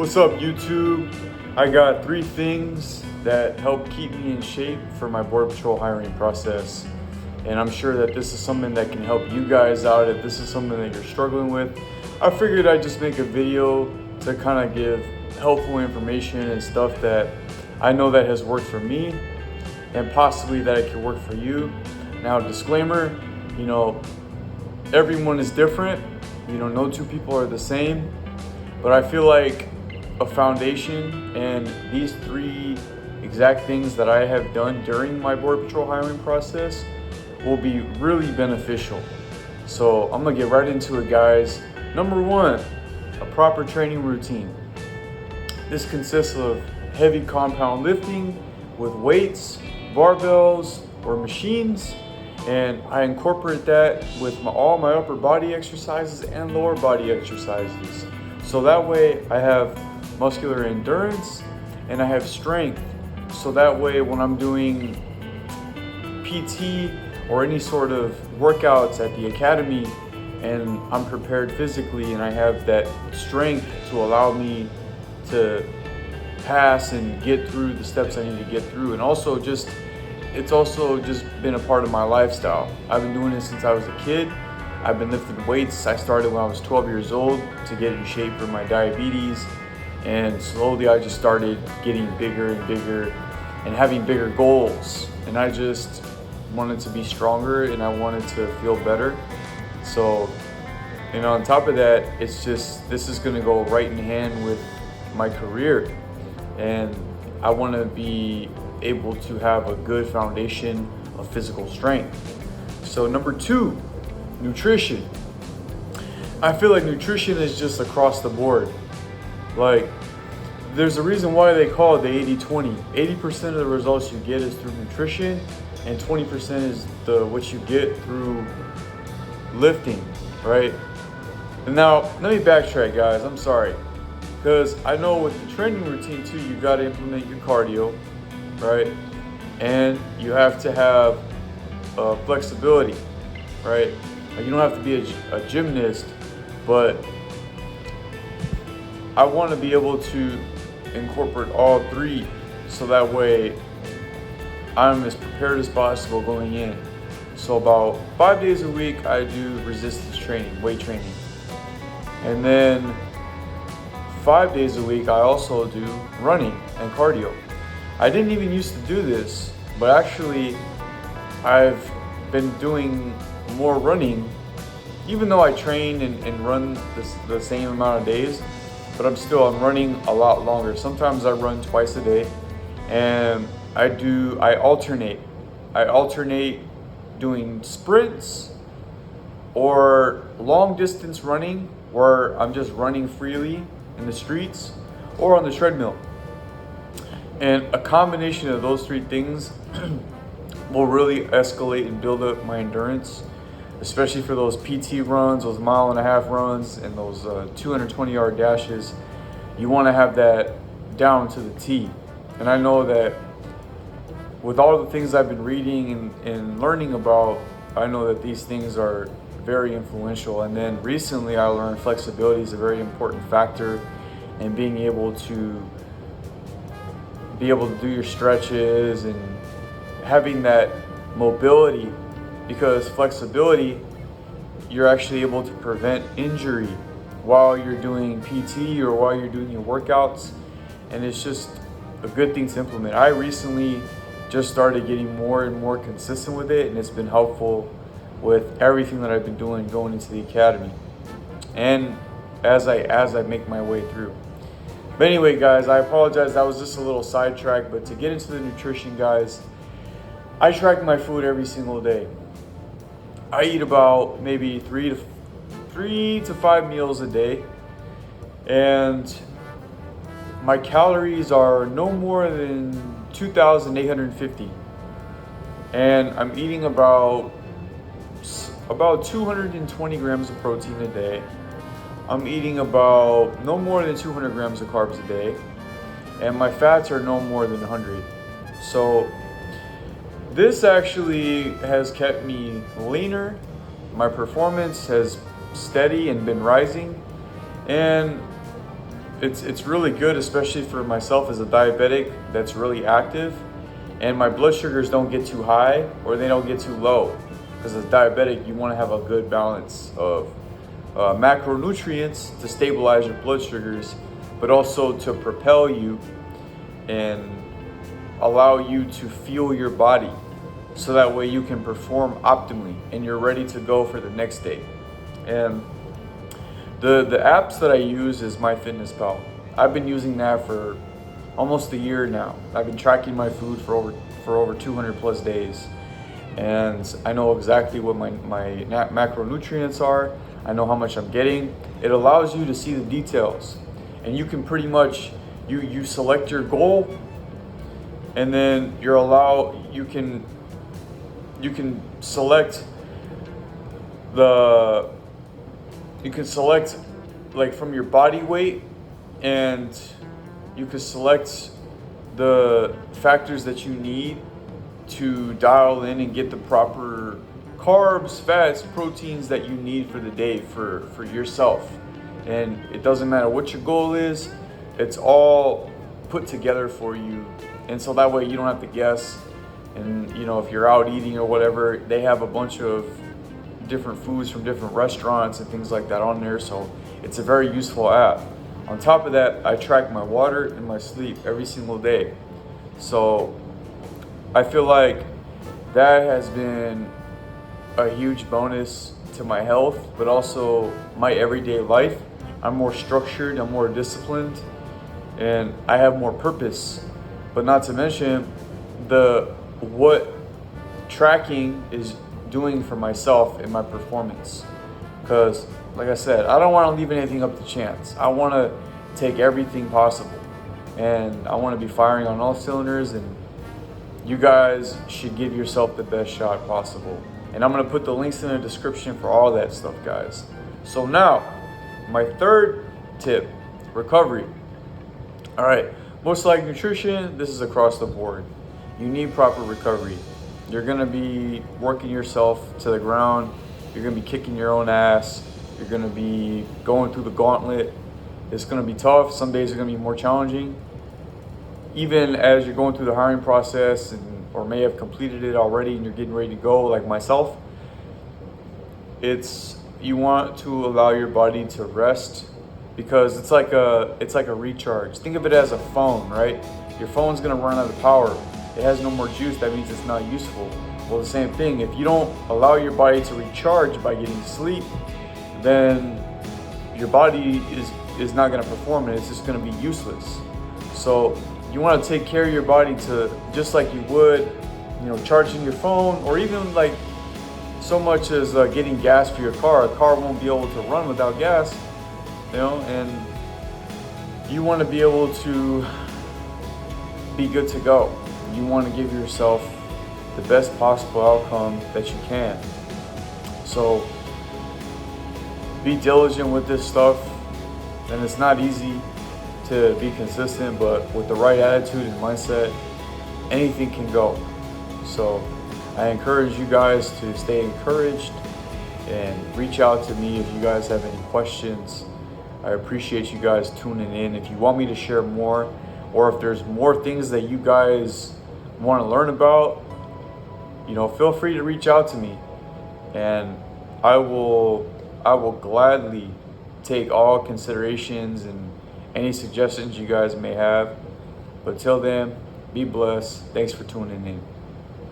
What's up, YouTube? I got 3 things that help keep me in shape for my Border Patrol hiring process. And I'm sure that this is something that can help you guys out if this is something that you're struggling with. I figured I'd just make a video to kind of give helpful information and stuff that I know that has worked for me and possibly that it could work for you. Now, disclaimer, everyone is different. No two people are the same. But I feel like a foundation and these 3 exact things that I have done during my Border Patrol hiring process will be really beneficial. So I'm gonna get right into it, guys. Number 1, a proper training routine. This consists of heavy compound lifting with weights, barbells, or machines. And I incorporate that with all my upper body exercises and lower body exercises. So that way I have muscular endurance and I have strength. So that way when I'm doing PT or any sort of workouts at the academy and I'm prepared physically and I have that strength to allow me to pass and get through the steps I need to get through. And also it's also just been a part of my lifestyle. I've been doing this since I was a kid. I've been lifting weights. I started when I was 12 years old to get in shape for my diabetes. And slowly I just started getting bigger and bigger and having bigger goals. And I just wanted to be stronger and I wanted to feel better. So, on top of that, this is gonna go right in hand with my career. And I wanna be able to have a good foundation of physical strength. So number 2, nutrition. I feel like nutrition is just across the board. Like, there's a reason why they call it the 80-20. 80% of the results you get is through nutrition, and 20% is what you get through lifting, right? And now, let me backtrack, guys. I'm sorry. Because I know with the training routine too, you got to implement your cardio, right? And you have to have flexibility, right? You don't have to be a gymnast, but I want to be able to incorporate all 3 so that way I'm as prepared as possible going in. So about 5 days a week I do resistance training, weight training. And then 5 days a week I also do running and cardio. I didn't even used to do this, but actually I've been doing more running, even though I train and run the same amount of days, but I'm running a lot longer. Sometimes I run twice a day, and I alternate doing sprints or long distance running where I'm just running freely in the streets or on the treadmill. And a combination of those 3 things will really escalate and build up my endurance, especially for those PT runs, those 1.5 mile runs, and those 220-yard dashes. You want to have that down to the T. And I know that with all the things I've been reading and learning about, I know that these things are very influential. And then recently I learned flexibility is a very important factor in being able to do your stretches and having that mobility, because flexibility, you're actually able to prevent injury while you're doing PT or while you're doing your workouts, and it's just a good thing to implement. I recently just started getting more and more consistent with it, and it's been helpful with everything that I've been doing going into the academy and as I make my way through. But anyway, guys, I apologize. That was just a little sidetrack. But to get into the nutrition, guys, I track my food every single day. I eat about maybe 3 to 5 meals a day. And my calories are no more than 2,850. And I'm eating about 220 grams of protein a day. I'm eating about no more than 200 grams of carbs a day, and my fats are no more than 100. So this actually has kept me leaner. My performance has steady and been rising, and it's really good, especially for myself as a diabetic that's really active, and my blood sugars don't get too high or they don't get too low. Because as a diabetic, you want to have a good balance of macronutrients to stabilize your blood sugars, but also to propel you and allow you to fuel your body so that way you can perform optimally and you're ready to go for the next day. And the apps that I use is MyFitnessPal. I've been using that for almost a year now. I've been tracking my food for over 200 plus days, and I know exactly what my macronutrients are. I know how much I'm getting. It allows you to see the details, and you can pretty much you select your goal, and then you can select like from your body weight, and you can select the factors that you need to dial in and get the proper carbs, fats, proteins that you need for the day for yourself. And it doesn't matter what your goal is, it's all put together for you. And so that way you don't have to guess. And if you're out eating or whatever, they have a bunch of different foods from different restaurants and things like that on there. So it's a very useful app. On top of that, I track my water and my sleep every single day. So I feel like that has been a huge bonus to my health, but also my everyday life. I'm more structured, I'm more disciplined, and I have more purpose. But not to mention what tracking is doing for myself and my performance. Because like I said, I don't want to leave anything up to chance. I want to take everything possible, and I want to be firing on all cylinders, and you guys should give yourself the best shot possible. And I'm going to put the links in the description for all that stuff, guys. So now, my third tip, recovery. All right, most like nutrition, this is across the board. You need proper recovery. You're going to be working yourself to the ground. You're going to be kicking your own ass. You're going to be going through the gauntlet. It's going to be tough. Some days are going to be more challenging. Even as you're going through the hiring process or may have completed it already and you're getting ready to go, like myself, you want to allow your body to rest, because it's like a recharge. Think of it as a phone, right? Your phone's going to run out of power. It has no more juice. That means it's not useful. Well, the same thing. If you don't allow your body to recharge by getting sleep, then your body is not going to perform, and it's just going to be useless. So you want to take care of your body to just like you would, charging your phone, or even like so much as getting gas for your car. A car won't be able to run without gas, and you want to be able to be good to go. You want to give yourself the best possible outcome that you can. So be diligent with this stuff, and it's not easy to be consistent, but with the right attitude and mindset, anything can go. So I encourage you guys to stay encouraged and reach out to me if you guys have any questions. I appreciate you guys tuning in. If you want me to share more, or if there's more things that you guys want to learn about, feel free to reach out to me, and I will gladly take all considerations and any suggestions you guys may have. But till then, be blessed. Thanks for tuning in.